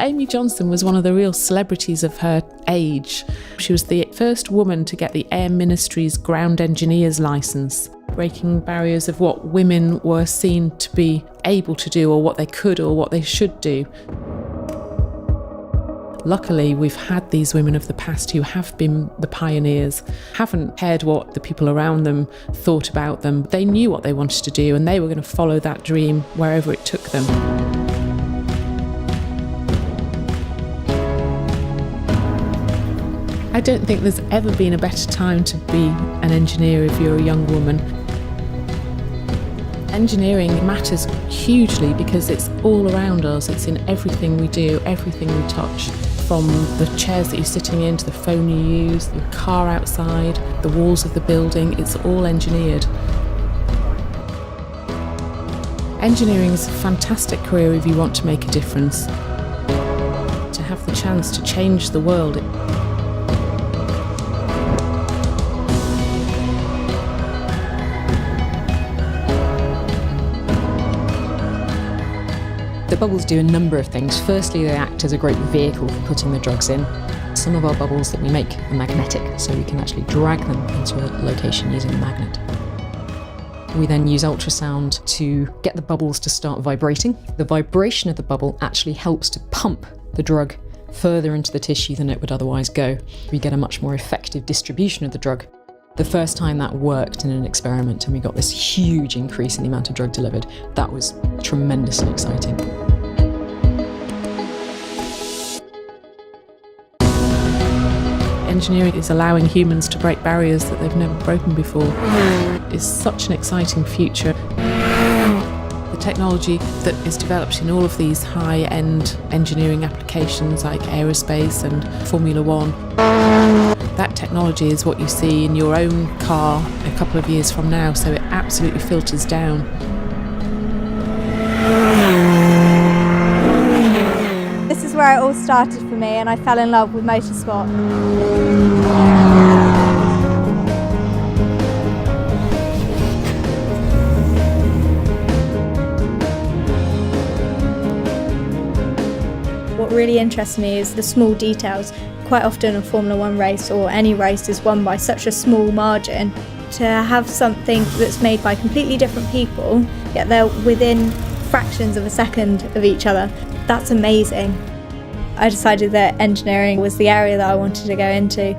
Amy Johnson was one of the real celebrities of her age. She was the first woman to get the Air Ministry's ground engineer's licence, breaking barriers of what women were seen to be able to do, or what they could or what they should do. Luckily, we've had these women of the past who have been the pioneers, haven't cared what the people around them thought about them. They knew what they wanted to do and they were going to follow that dream wherever it took them. I don't think there's ever been a better time to be an engineer if you're a young woman. Engineering matters hugely because it's all around us. It's in everything we do, everything we touch. From the chairs that you're sitting in to the phone you use, the car outside, the walls of the building, it's all engineered. Engineering is a fantastic career if you want to make a difference. To have the chance to change the world. The bubbles do a number of things. Firstly, they act as a great vehicle for putting the drugs in. Some of our bubbles that we make are magnetic, so we can actually drag them into a location using a magnet. We then use ultrasound to get the bubbles to start vibrating. The vibration of the bubble actually helps to pump the drug further into the tissue than it would otherwise go. We get a much more effective distribution of the drug. The first time that worked in an experiment and we got this huge increase in the amount of drug delivered, that was tremendously exciting. Engineering is allowing humans to break barriers that they've never broken before. It's such an exciting future. The technology that is developed in all of these high-end engineering applications like aerospace and Formula One, that technology is what you see in your own car a couple of years from now, so it absolutely filters down. This is where it all started for me, and I fell in love with motorsport. What really interests me is the small details. Quite often a Formula One race or any race is won by such a small margin. To have something that's made by completely different people, yet they're within fractions of a second of each other, that's amazing. I decided that engineering was the area that I wanted to go into.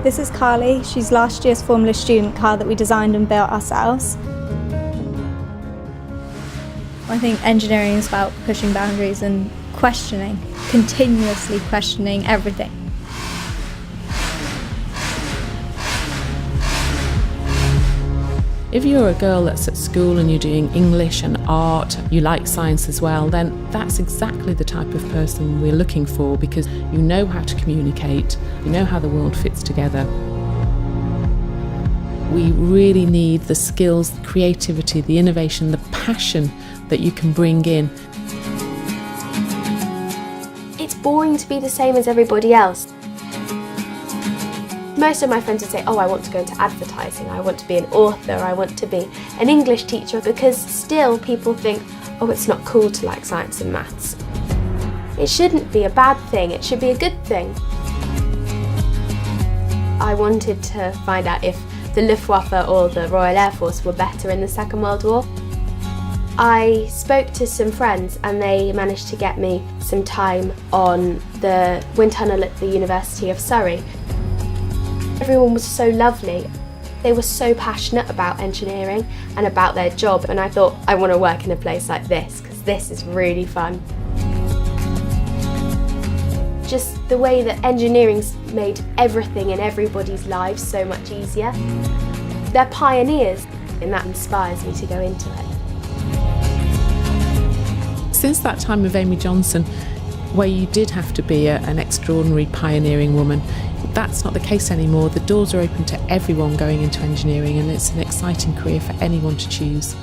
This is Carly. She's last year's Formula student car that we designed and built ourselves. I think engineering is about pushing boundaries and questioning, continuously questioning everything. If you're a girl that's at school and you're doing English and art, you like science as well, then that's exactly the type of person we're looking for, because you know how to communicate, you know how the world fits together. We really need the skills, the creativity, the innovation, the passion that you can bring in. It's boring to be the same as everybody else. Most of my friends would say, oh, I want to go into advertising, I want to be an author, I want to be an English teacher, because still people think, oh, it's not cool to like science and maths. It shouldn't be a bad thing, it should be a good thing. I wanted to find out if the Luftwaffe or the Royal Air Force were better in the Second World War. I spoke to some friends and they managed to get me some time on the wind tunnel at the University of Surrey. Everyone was so lovely. They were so passionate about engineering and about their job, and I thought, I want to work in a place like this because this is really fun. Just the way that engineering's made everything in everybody's lives so much easier. They're pioneers, and that inspires me to go into it. Since that time of Amy Johnson, where you did have to be an extraordinary pioneering woman, that's not the case anymore. The doors are open to everyone going into engineering, and it's an exciting career for anyone to choose.